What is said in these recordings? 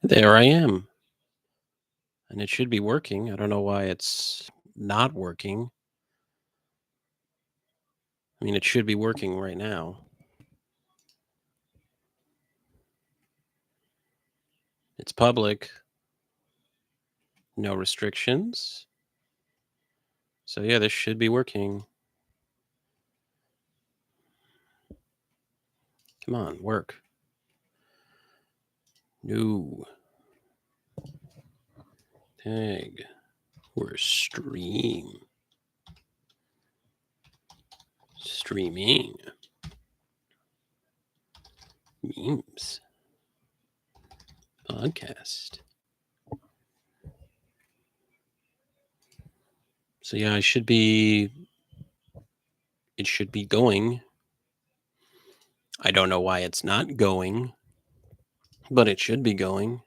There I am, and it should be working. I don't know why it's not working. I mean, it should be working right now. It's public, no restrictions. So, yeah, this should be working. Come on, work. No. Tag. We're streaming. Memes. Podcast. So, yeah, it should be going. I don't know why it's not going, but it should be going.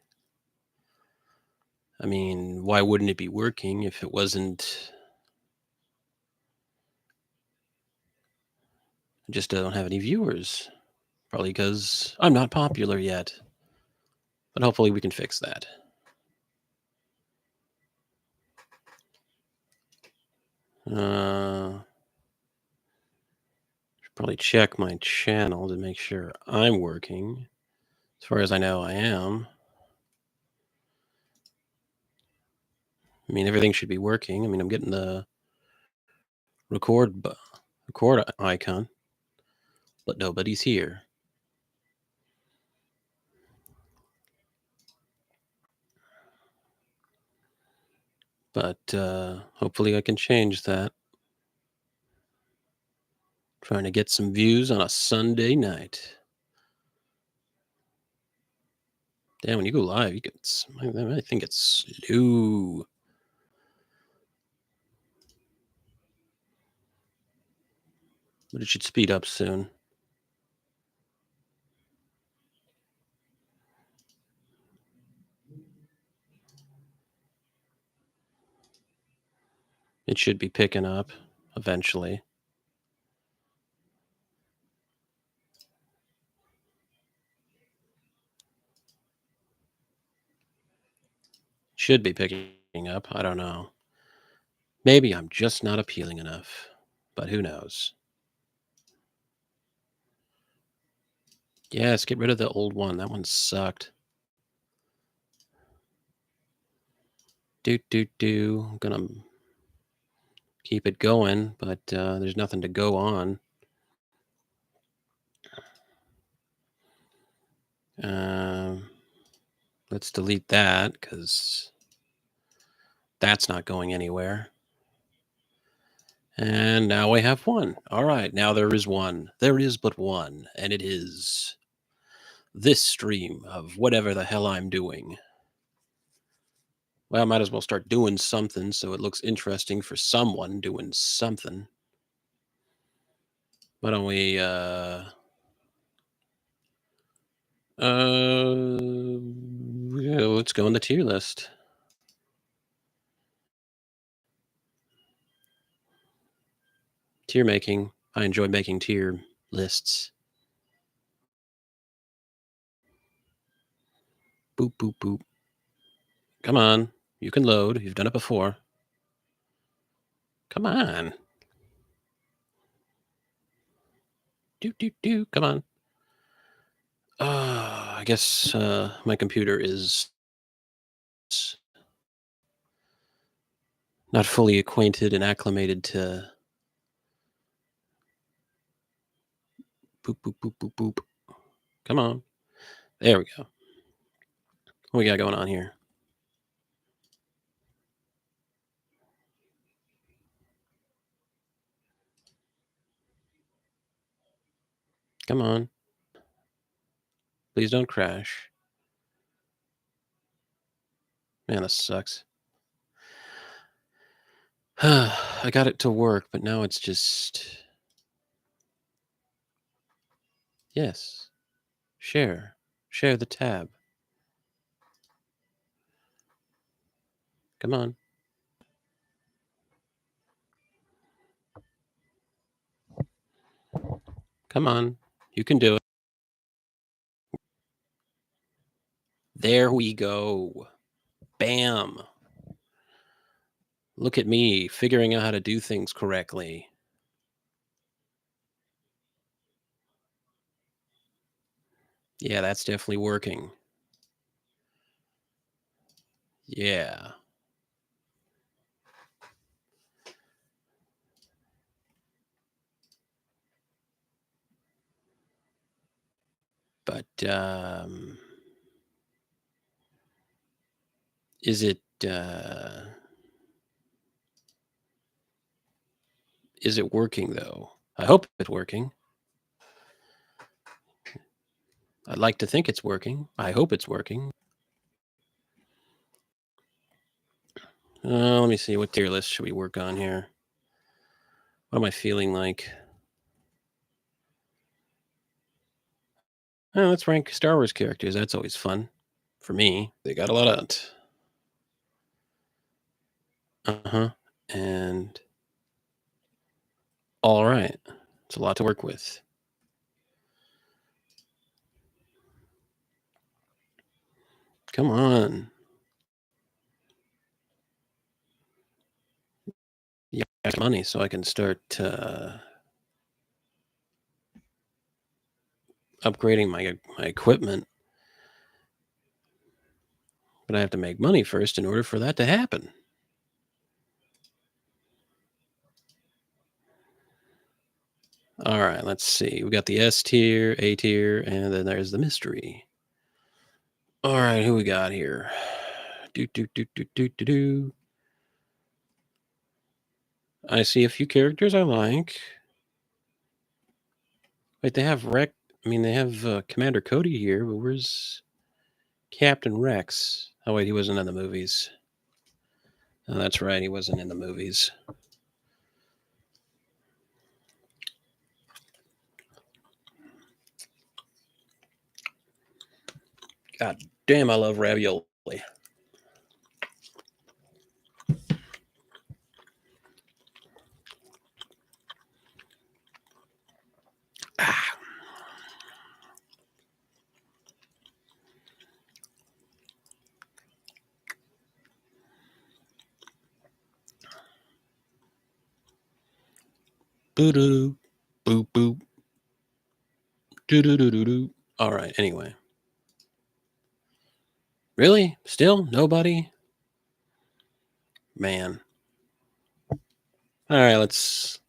I mean, why wouldn't it be working if it wasn't? I just don't have any viewers. Probably because I'm not popular yet. But hopefully we can fix that. Should probably check my channel to make sure I'm working. As far as I know, I am. I mean, everything should be working. I mean, I'm getting the record icon, but nobody's here. But hopefully I can change that. Trying to get some views on a Sunday night. Damn, when you go live, you get. I think it's slow. But it should speed up soon. It should be picking up eventually. Should be picking up. I don't know. Maybe I'm just not appealing enough, but who knows? Yes, get rid of the old one. That one sucked. I'm gonna keep it going, but there's nothing to go on. Let's delete that because that's not going anywhere. And now we have one. All right, now there is one. There is but one, and it is this stream of whatever the hell I'm doing. Well, I might as well start doing something so it looks interesting for someone doing something. Why don't we yeah, let's go on the tier list. Tier making. I enjoy making tier lists. Boop, boop, boop. Come on. You can load. You've done it before. Come on. Do. Come on. I guess my computer is not fully acquainted and acclimated to boop, boop, boop, boop, boop. Come on. There we go. What we got going on here? Come on. Please don't crash. Man, this sucks. I got it to work, but now it's just. Yes. Share. Share the tab. Come on. Come on. You can do it. There we go. Bam. Look at me figuring out how to do things correctly. Yeah, that's definitely working. Yeah. But is it working though? I hope it's working. I'd like to think it's working. I hope it's working. Let me see. What tier list should we work on here? What am I feeling like? Oh, let's rank Star Wars characters. That's always fun for me. They got a lot of it. And all right. It's a lot to work with. Come on. Yeah, I got money so I can start upgrading my equipment. But I have to make money first in order for that to happen. All right, let's see. We got the S tier, A tier, and then there's the mystery. All right, who we got here? I see a few characters I like. Wait, they have they have Commander Cody here, but where's Captain Rex? Oh wait, he wasn't in the movies. Oh, that's right, he wasn't in the movies. God damn, I love ravioli. Ah. Boo-doo. Boop boop. Doo-doo-doo-doo-doo. All right, anyway. Really? Still? Nobody? Man. All right, let's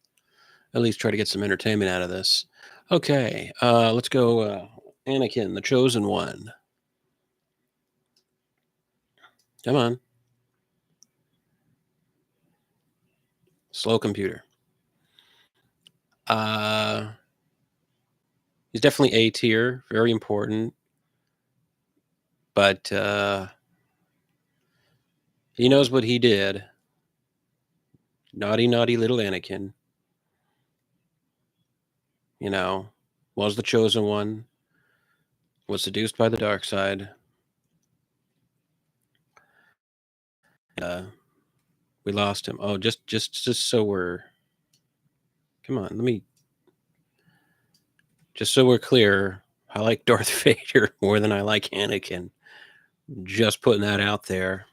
at least try to get some entertainment out of this. Okay, let's go Anakin, the Chosen One. Come on. Slow computer. He's definitely A tier, very important. But he knows what he did. Naughty, naughty little Anakin. You know, was the chosen one, was seduced by the dark side. We lost him. Oh, just so we're. Come on, just so we're clear, I like Darth Vader more than I like Anakin. Just putting that out there.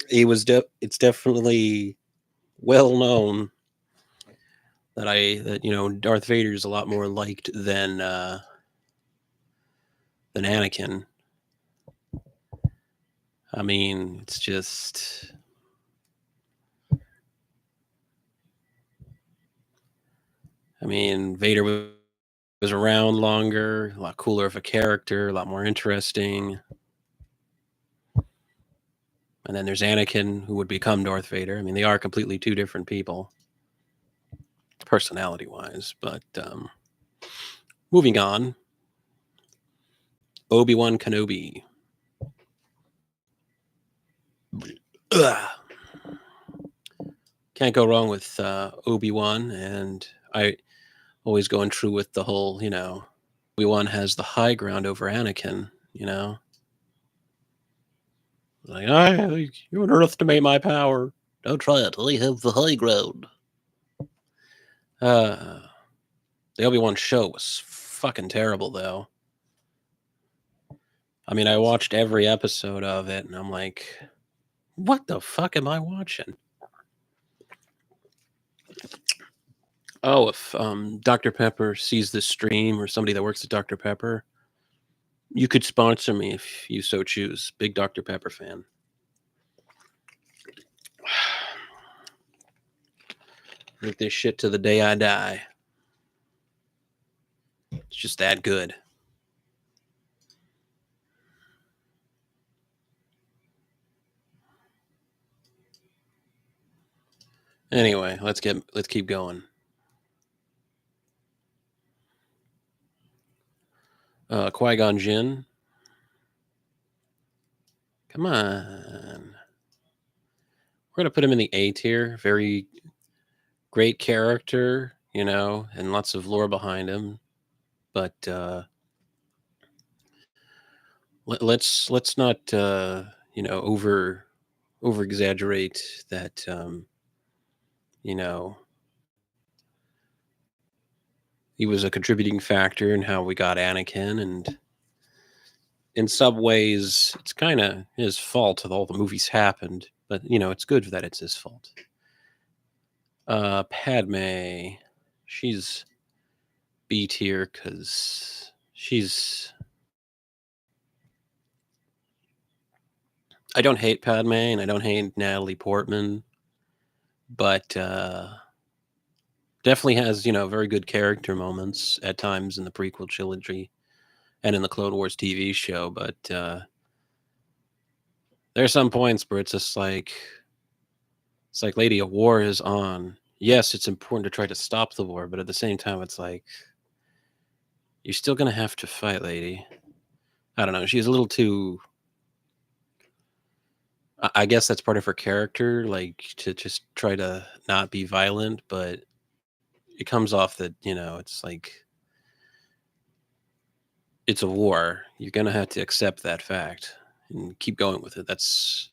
It's definitely well known that Darth Vader is a lot more liked than Anakin. I mean, it's just. I mean, Vader was around longer, a lot cooler of a character, a lot more interesting. And then there's Anakin, who would become Darth Vader. I mean, they are completely two different people, personality-wise. But moving on, Obi-Wan Kenobi. Ugh. Can't go wrong with Obi-Wan, and I always going true with the whole, Obi-Wan has the high ground over Anakin, Like, you underestimate my power. Don't try it. I have the high ground. The Obi-Wan show was fucking terrible, though. I mean, I watched every episode of it, and I'm like, what the fuck am I watching? Oh, if Dr. Pepper sees this stream or somebody that works at Dr. Pepper, you could sponsor me if you so choose. Big Dr. Pepper fan. Drink this shit to the day I die. It's just that good. Anyway, let's keep going. Qui-Gon Jinn. Come on. We're gonna put him in the A tier. Very great character, and lots of lore behind him. But let's not over exaggerate that. He was a contributing factor in how we got Anakin, and in some ways, it's kind of his fault that all the movies happened. But it's good that it's his fault. Padme, she's B tier because she's. I don't hate Padme and I don't hate Natalie Portman, but definitely has very good character moments at times in the prequel trilogy and in the Clone Wars TV show. But there's some points where it's just like, lady, a war is on. Yes, it's important to try to stop the war, but at the same time, it's like, you're still gonna have to fight, lady. I don't know. She's a little too. I guess that's part of her character, like to just try to not be violent, but it comes off that it's like it's a war. You're gonna have to accept that fact and keep going with it. That's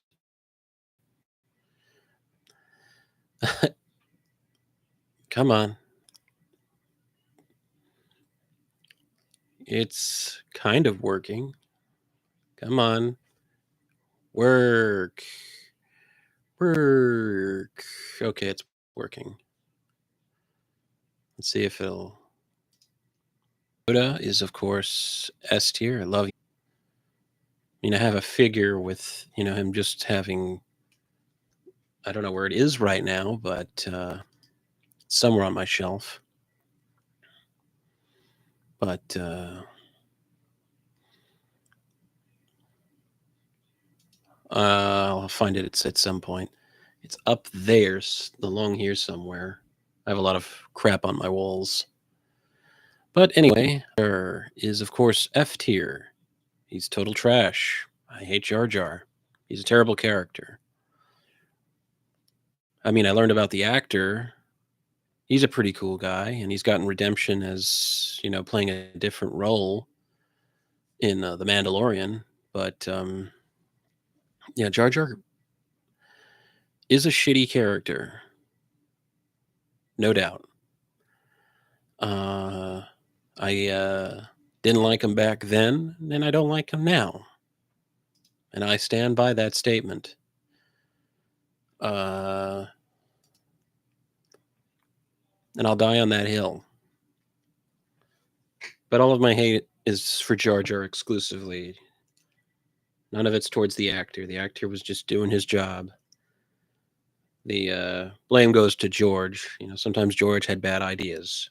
come on. It's kind of working. Come on. Work. Work. Okay, it's working. Let's see if it'll. Yoda is, of course, S tier. I love. I have a figure with him just having. I don't know where it is right now, but somewhere on my shelf. But I'll find it at some point. It's up there, along here somewhere. I have a lot of crap on my walls. But anyway, there is, of course, F tier. He's total trash. I hate Jar Jar. He's a terrible character. I mean, I learned about the actor. He's a pretty cool guy, and he's gotten redemption as, playing a different role in The Mandalorian. But, yeah, Jar Jar is a shitty character. No doubt. I didn't like him back then, and I don't like him now. And I stand by that statement. And I'll die on that hill. But all of my hate is for Jar Jar exclusively. None of it's towards the actor. The actor was just doing his job. The blame goes to George. Sometimes George had bad ideas.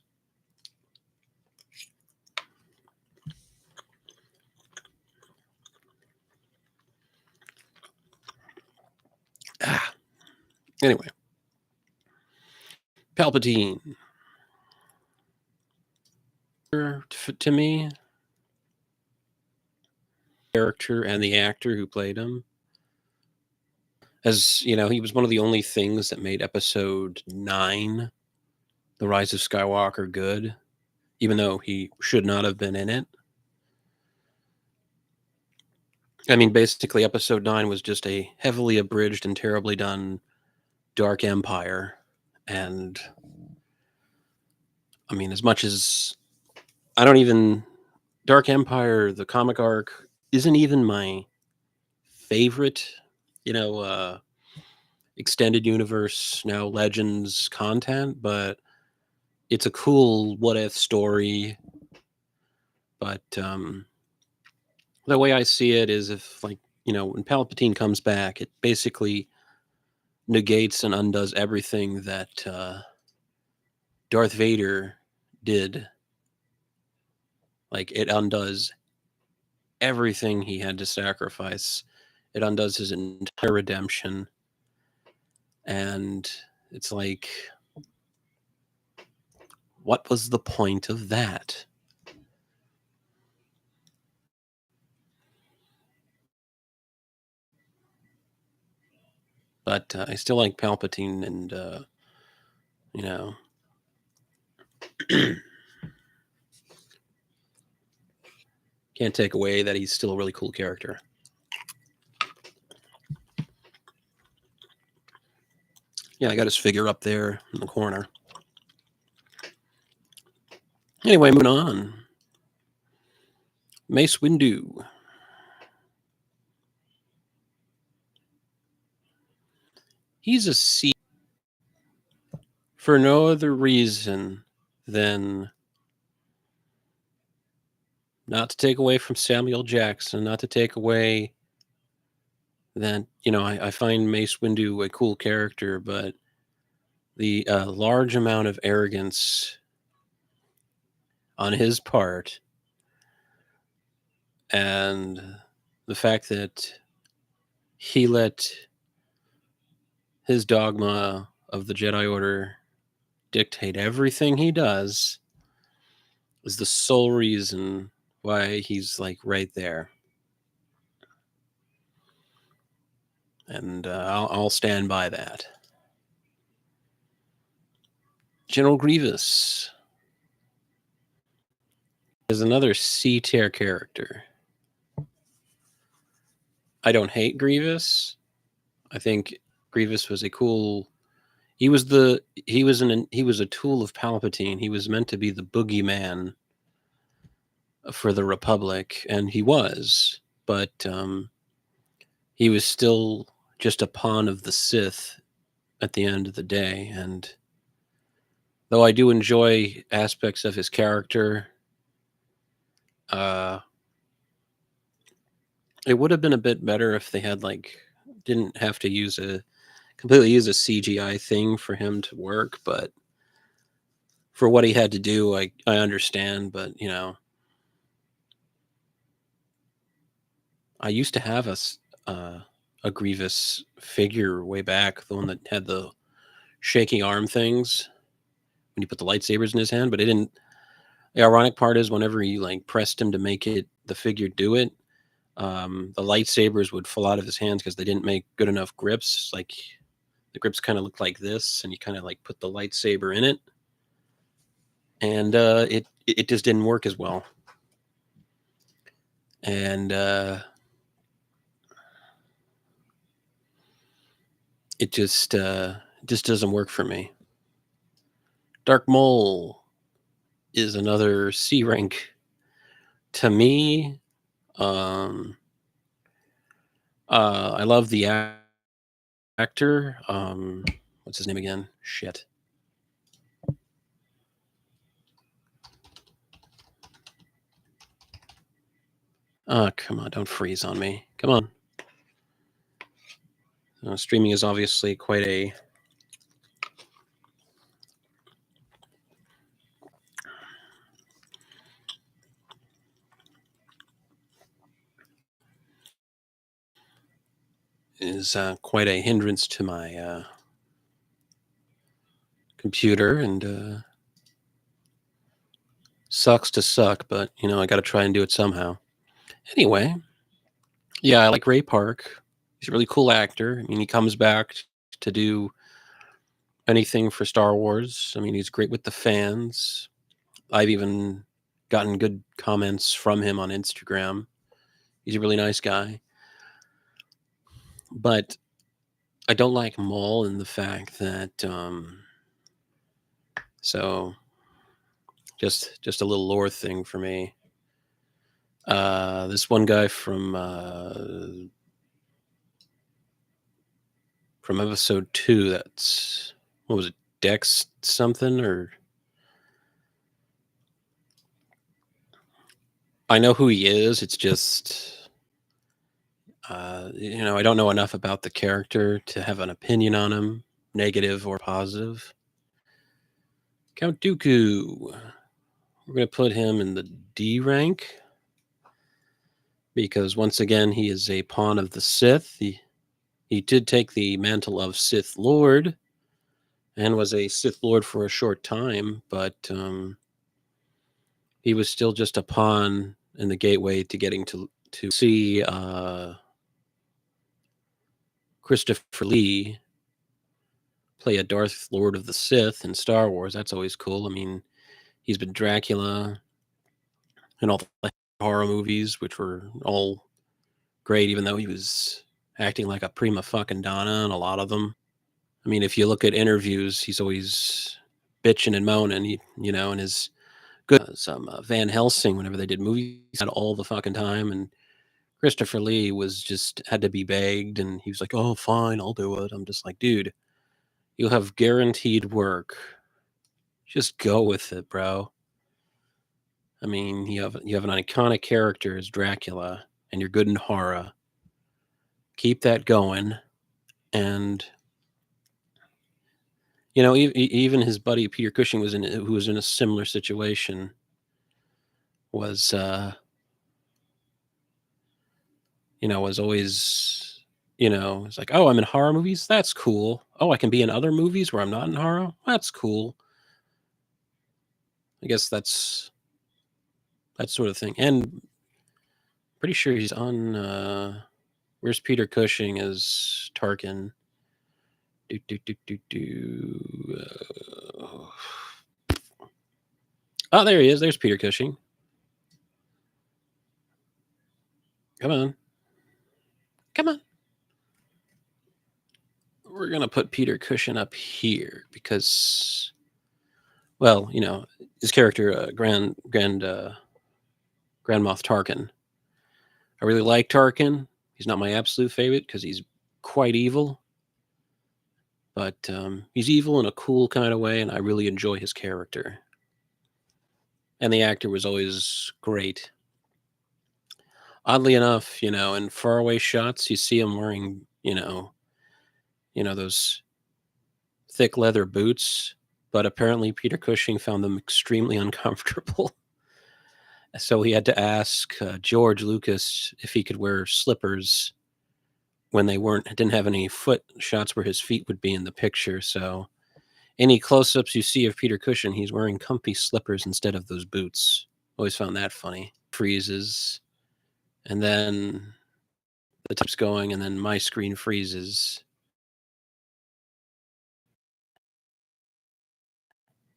Anyway. Palpatine. To me, character and the actor who played him. As he was one of the only things that made episode 9, The Rise of Skywalker, good, even though he should not have been in it. I mean, basically, episode 9 was just a heavily abridged and terribly done Dark Empire. And I mean, as much as Dark Empire, the comic arc, isn't even my favorite, you know, extended universe, now Legends content, but it's a cool what if story. But the way I see it is if, like, when Palpatine comes back, it basically negates and undoes everything that Darth Vader did. Like, it undoes everything he had to sacrifice. It undoes his entire redemption. And it's like, what was the point of that? But I still like Palpatine, and you know, can't take away that he's still a really cool character. Yeah, I got his figure up there in the corner. Anyway, moving on. Mace Windu. He's a C for no other reason than not to take away from Samuel Jackson, not to take away that, I find Mace Windu a cool character, but the large amount of arrogance on his part, and the fact that he let his dogma of the Jedi Order dictate everything he does is the sole reason why he's like right there. And I'll stand by that. General Grievous is another C tier character. I don't hate Grievous. I think Grievous was a cool. He was a tool of Palpatine. He was meant to be the boogeyman for the Republic, and he was. But he was still just a pawn of the Sith at the end of the day. And though I do enjoy aspects of his character, uh, it would have been a bit better if they had didn't have to completely use a CGI thing for him to work. But for what he had to do, I understand. But I used to have a Grievous figure way back, the one that had the shaking arm things when you put the lightsabers in his hand, but it didn't. The ironic part is whenever you pressed him to make the figure do it, the lightsabers would fall out of his hands because they didn't make good enough grips. Like the grips kind of looked like this, and you kind of put the lightsaber in it, and it just didn't work as well. And it just doesn't work for me. Dark Mole is another C rank to me. I love the actor. What's his name again? Shit. Oh, come on, don't freeze on me. Come on. Streaming is obviously quite a quite a hindrance to my computer, and sucks to suck, but I got to try and do it somehow. Anyway, yeah, I like Ray Park. He's a really cool actor. I mean, he comes back to do anything for Star Wars. I mean, he's great with the fans. I've even gotten good comments from him on Instagram. He's a really nice guy. But I don't like Maul in the fact that so just a little lore thing for me. This one guy from episode 2. That's what was it? Dex something or I know who he is. It's just I don't know enough about the character to have an opinion on him, negative or positive. Count Dooku. We're going to put him in the D rank because once again he is a pawn of the Sith. He did take the mantle of Sith Lord and was a Sith Lord for a short time, but he was still just a pawn in the gateway to getting to see Christopher Lee play a Darth Lord of the Sith in Star Wars. That's always cool. I mean, he's been Dracula in all the horror movies, which were all great, even though he was acting like a prima fucking donna in a lot of them. I mean, if you look at interviews, he's always bitching and moaning, and his good some Van Helsing, whenever they did movies, had all the fucking time. And Christopher Lee was just had to be begged, and he was like, "Oh, fine, I'll do it." I'm just like, dude, you'll have guaranteed work. Just go with it, bro. I mean, you have an iconic character as Dracula, and you're good in horror. Keep that going, and even his buddy Peter Cushing who was in a similar situation. Was was always it's like, oh, I'm in horror movies. That's cool. Oh, I can be in other movies where I'm not in horror. That's cool. I guess that's that sort of thing. And pretty sure he's on. Where's Peter Cushing as Tarkin? Oh, there he is. There's Peter Cushing. Come on. Come on. We're going to put Peter Cushing up here because, well, his character, Grand Moff Tarkin. I really like Tarkin. He's not my absolute favorite because he's quite evil. But he's evil in a cool kind of way, and I really enjoy his character. And the actor was always great. Oddly enough, in faraway shots, you see him wearing, those thick leather boots. But apparently, Peter Cushing found them extremely uncomfortable. So he had to ask George Lucas if he could wear slippers when they didn't have any foot shots where his feet would be in the picture. So any close-ups you see of Peter Cushing, he's wearing comfy slippers instead of those boots. Always found that funny. Freezes, and then the time's going, and then my screen freezes.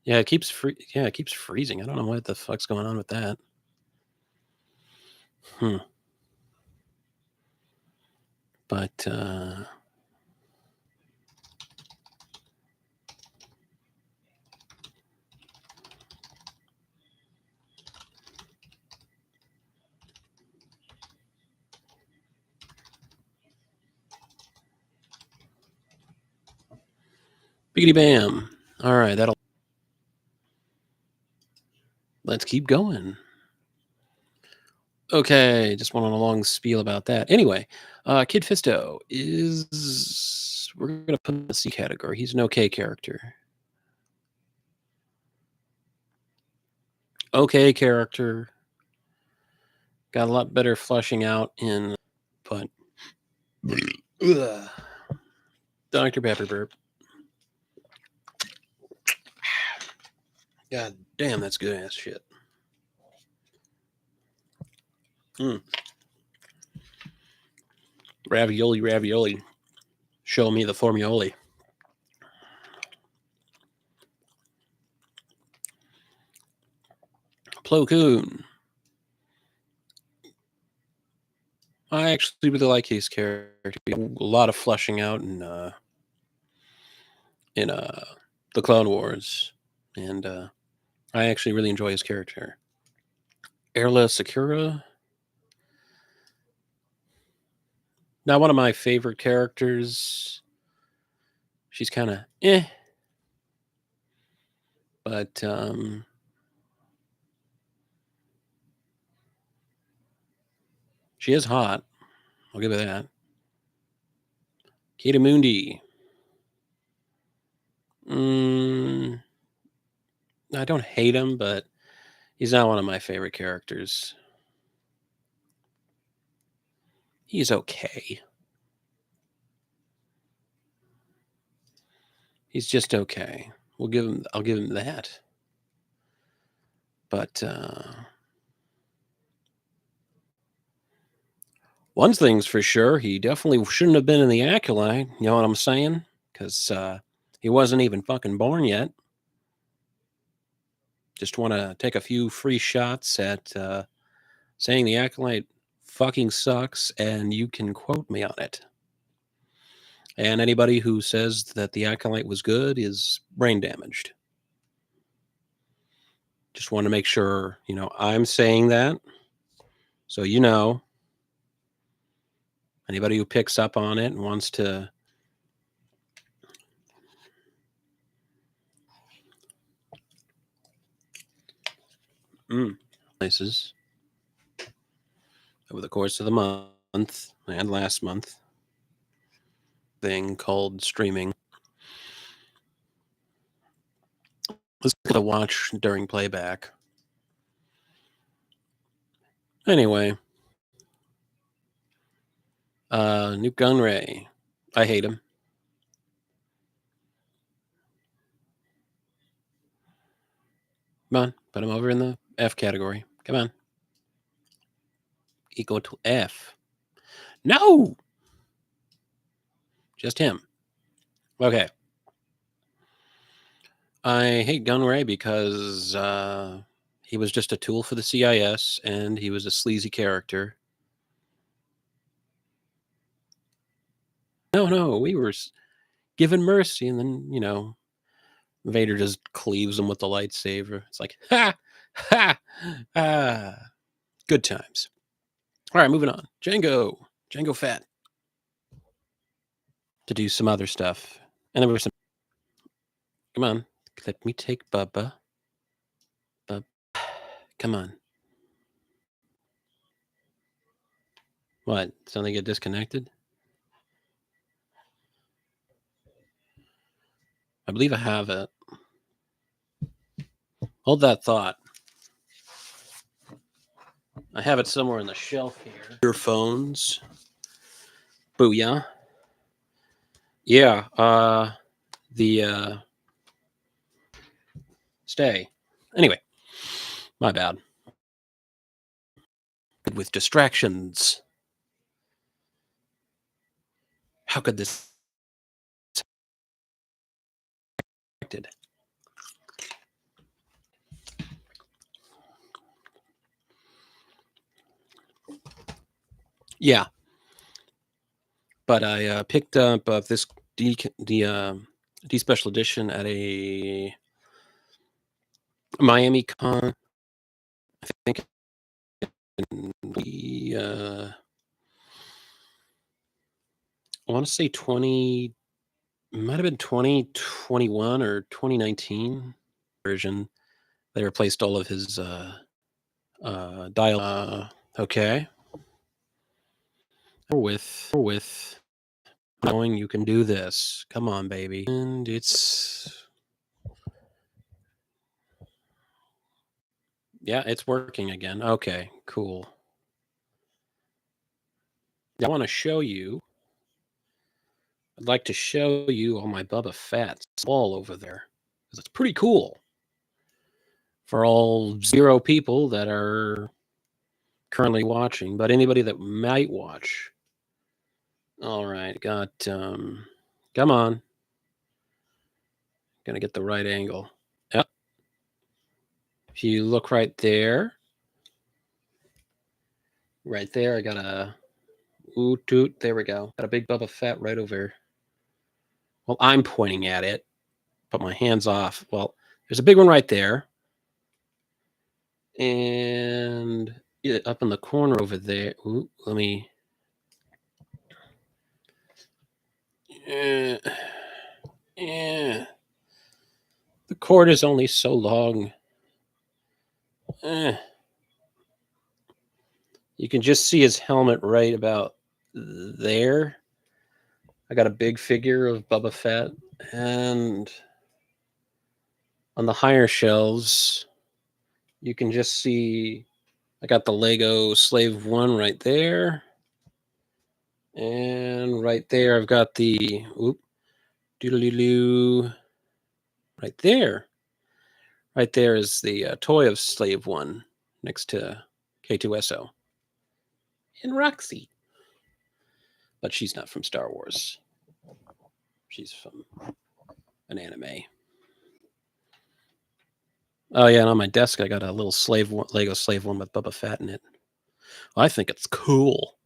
Yeah, it keeps freezing. I don't know what the fuck's going on with that. But biggity bam. All right, let's keep going. Okay, just went on a long spiel about that. Anyway, Kid Fisto we're going to put in the C category. He's an okay character. Okay character. Got a lot better fleshing out but Dr. Pepper burp. God damn, that's good ass shit. Ravioli. Show me the formioli. Plo Koon. I actually really like his character. A lot of fleshing out in the Clone Wars, and I actually really enjoy his character. Erla Sakura. Not one of my favorite characters. She's kind of eh, but she is hot. I'll give her that. Ki-Adi-Mundi. I don't hate him, but he's not one of my favorite characters. He's okay. He's just okay. I'll give him that. But one thing's for sure, he definitely shouldn't have been in the Acolyte. You know what I'm saying? Because he wasn't even fucking born yet. Just want to take a few free shots at saying the Acolyte fucking sucks, and you can quote me on it. And anybody who says that the Acolyte was good is brain damaged. Just want to make sure, I'm saying that. So, anybody who picks up on it and wants to places over the course of the month and last month thing called streaming. Let's get a watch during playback. Anyway, Nute Gunray. I hate him. Come on, put him over in the F category. Come on. Equal to F. No! Just him. Okay. I hate Gunray because he was just a tool for the CIS, and he was a sleazy character. No, we were given mercy, and then, Vader just cleaves him with the lightsaber. It's like, ha! Good times. All right, moving on. Jango Fett. To do some other stuff. And there were some... Come on. Let me take Bubba. Come on. What? Something get disconnected? I believe I have it. Hold that thought. I have it somewhere on the shelf here. Earphones. Booyah. Yeah. The stay. Anyway, my bad. With distractions. How could this affected? Yeah. But I picked up this D special edition at a Miami Con. I think I want to say 20, might have been 2021 or 2019 version. They replaced all of his dial. Okay. With knowing you can do this. Come on, baby. And it's... Yeah, it's working again. Okay, cool. I want to show you. I'd like to show you all my Bubba Fett all over there. Because it's pretty cool. For all 0 people that are currently watching, but anybody that might watch. All right, got... come on. Gonna get the right angle. Yep. If you look right there, I got a... Ooh, toot. There we go. Got a big Bubba Fett right over. Well, I'm pointing at it. Put my hands off. Well, there's a big one right there. And up in the corner over there. Ooh, let me... Eh, eh. The cord is only so long. Eh. You can just see his helmet right about there. I got a big figure of Boba Fett, and on the higher shelves, you can just see I got the Lego Slave One right there. And right there, I've got the doodly-doo right there. Right there is the toy of Slave One next to K2SO. And Roxy. But she's not from Star Wars. She's from an anime. Oh yeah, and on my desk I got a little Lego Slave One with Boba Fett in it. I think it's cool.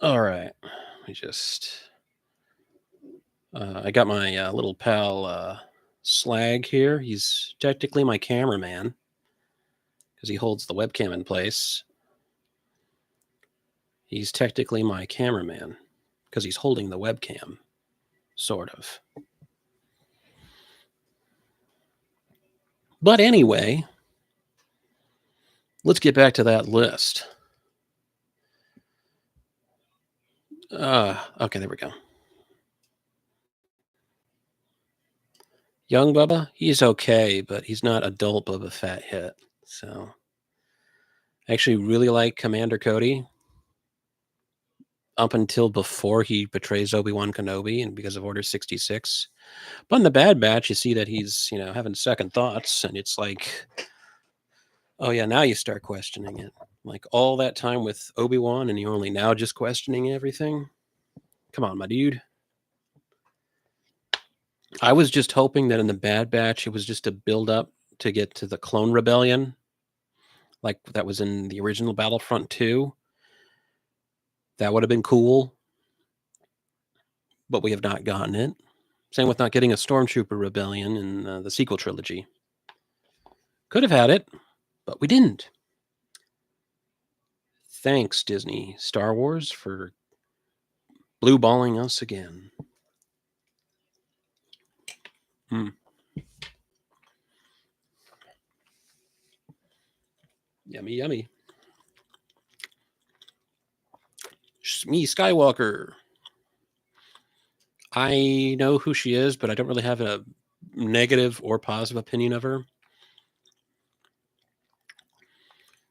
All right, I got my little pal Slag here. He's technically my cameraman because he holds the webcam in place. He's technically my cameraman because he's holding the webcam, sort of. But anyway, let's get back to that list. Okay, there we go. Young Bubba, he's okay, but he's not adult Boba Fett yet. So, I actually really like Commander Cody up until before he betrays Obi-Wan Kenobi and because of Order 66. But in the Bad Batch, you see that he's, having second thoughts, and it's like, oh yeah, now you start questioning it. Like all that time with Obi-Wan, and you're only now just questioning everything. Come on, my dude. I was just hoping that in the Bad Batch, it was just a build up to get to the Clone Rebellion, like that was in the original Battlefront 2. That would have been cool, but we have not gotten it. Same with not getting a Stormtrooper Rebellion in the sequel trilogy. Could have had it, but we didn't. Thanks, Disney Star Wars, for blue balling us again. Yummy, yummy. Shmi Skywalker. I know who she is, but I don't really have a negative or positive opinion of her.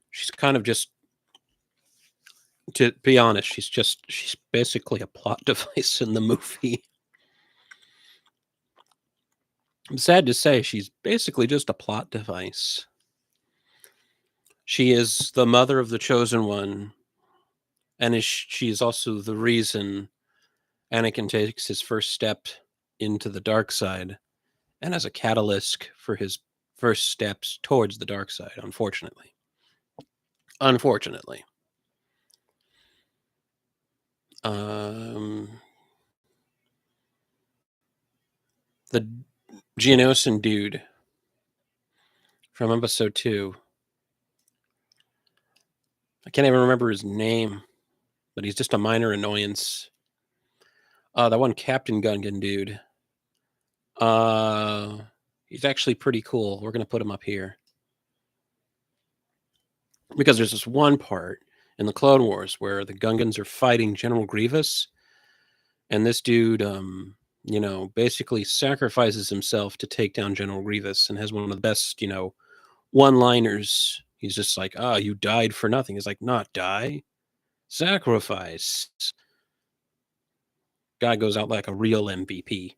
She's kind of just, to be honest, she's basically a plot device in the movie. I'm sad to say she's basically just a plot device. She is the mother of the chosen one, and she is also the reason Anakin takes his first step into the dark side, and as a catalyst for his first steps towards the dark side, unfortunately. The Geonosian dude from episode 2. I can't even remember his name, but he's just a minor annoyance. That one Captain Gungan dude. He's actually pretty cool. We're going to put him up here. Because there's this one part in the Clone Wars where the Gungans are fighting General Grievous, and this dude, basically sacrifices himself to take down General Grievous and has one of the best, one-liners. He's just like, you died for nothing. He's like, not die, sacrifice. Guy goes out like a real MVP.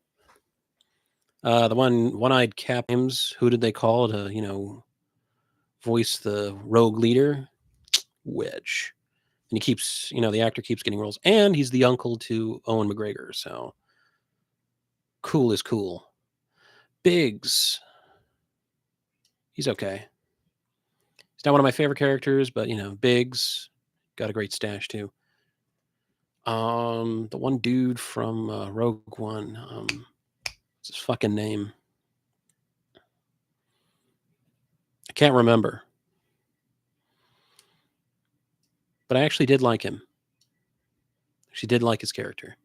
The one-eyed Cap James, who did they call to, voice the rogue leader? Wedge. And he keeps, the actor keeps getting roles. And he's the uncle to Owen McGregor, so cool is cool. Biggs. He's okay. He's not one of my favorite characters, but, Biggs got a great stash, too. The one dude from Rogue One, what's his fucking name? I can't remember. But I actually did like him. She did like his character.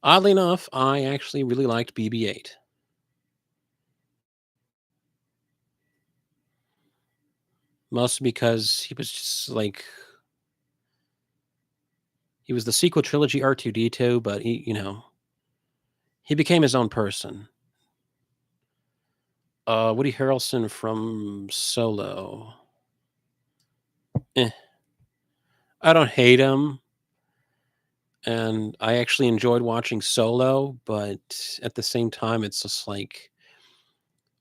Oddly enough, I actually really liked BB-8. Mostly because he was just like he was the sequel trilogy R2-D2, but he became his own person. Woody Harrelson from Solo. Eh, I don't hate him, and I actually enjoyed watching Solo, but at the same time, it's just like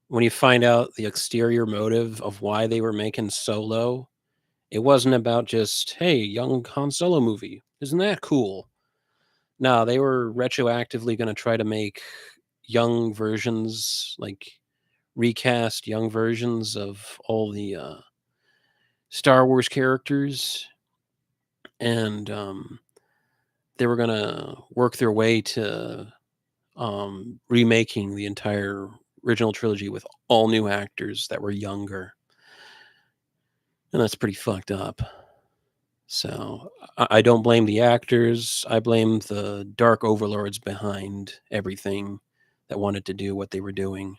when you find out the exterior motive of why they were making Solo, it wasn't about just, hey, young Han Solo movie. Isn't that cool? No, they were retroactively going to try to make young versions, like recast young versions of all the Star Wars characters, and they were going to work their way to remaking the entire original trilogy with all new actors that were younger, and that's pretty fucked up. So I don't blame the actors. I blame the dark overlords behind everything that wanted to do what they were doing.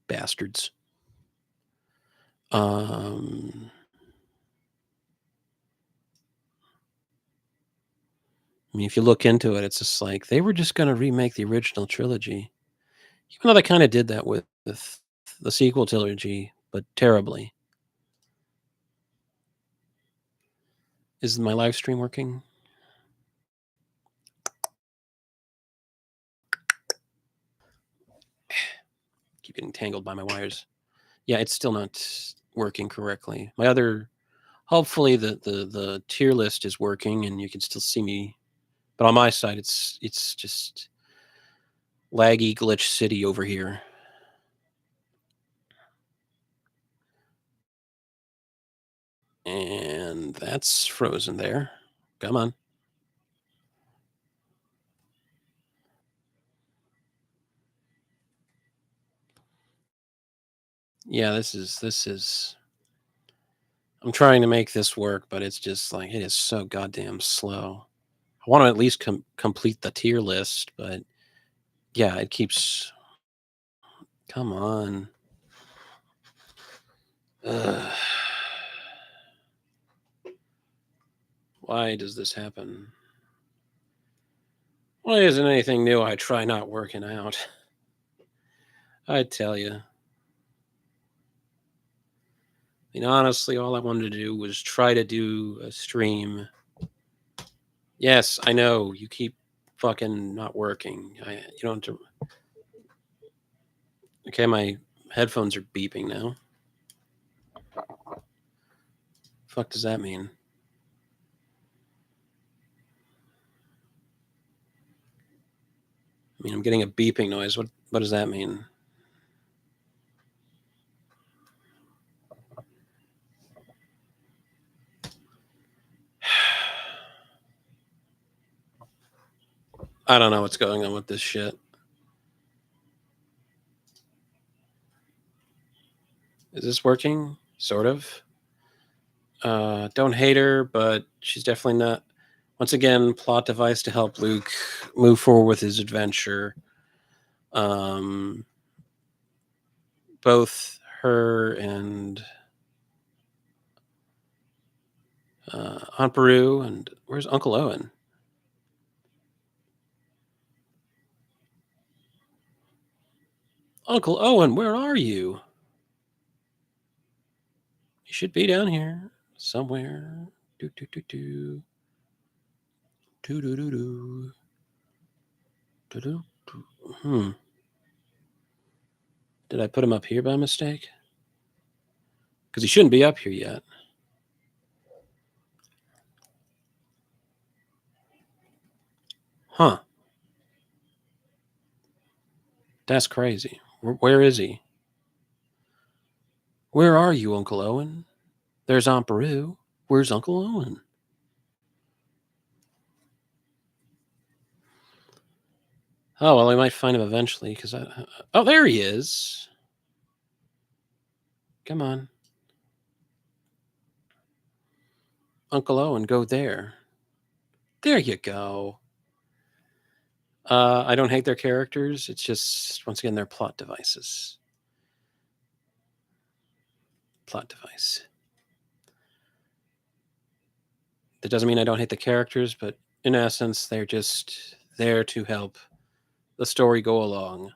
Bastards. Um, I mean, if you look into it, it's just like they were just going to remake the original trilogy, even though they kind of did that with the sequel trilogy, but terribly. Is my live stream working? Keep getting tangled by my wires. Yeah, it's still not working correctly. My other, hopefully the tier list is working and you can still see me, but on my side it's just laggy glitch city over here. And that's frozen there. Come on. Yeah, this is I'm trying to make this work, but it's just like it is so goddamn slow. I want to at least complete the tier list, but yeah, it keeps. Come on. Ugh. Why does this happen? Why isn't anything new I try not working out? I tell you. I mean, honestly, all I wanted to do was try to do a stream. Yes, I know you keep fucking not working. You don't have to. Okay, my headphones are beeping now. Fuck does that mean? I mean, I'm getting a beeping noise. What does that mean? I don't know what's going on with this shit. Is this working? Sort of. Don't hate her, but she's definitely not. Once again, plot device to help Luke move forward with his adventure. Um, both her and Aunt Beru and where's Uncle Owen? Uncle Owen, where are you? You should be down here somewhere. Do do do do do do do do do do. Hmm. Did I put him up here by mistake? Because he shouldn't be up here yet. Huh. That's crazy. Where is he? Where are you, Uncle Owen? There's Aunt Beru. Where's Uncle Owen? Oh, well, we might find him eventually because oh, there he is. Come on. Uncle Owen, go there. There you go. I don't hate their characters. It's just once again they're plot devices. Plot device. That doesn't mean I don't hate the characters, but in essence, they're just there to help the story go along.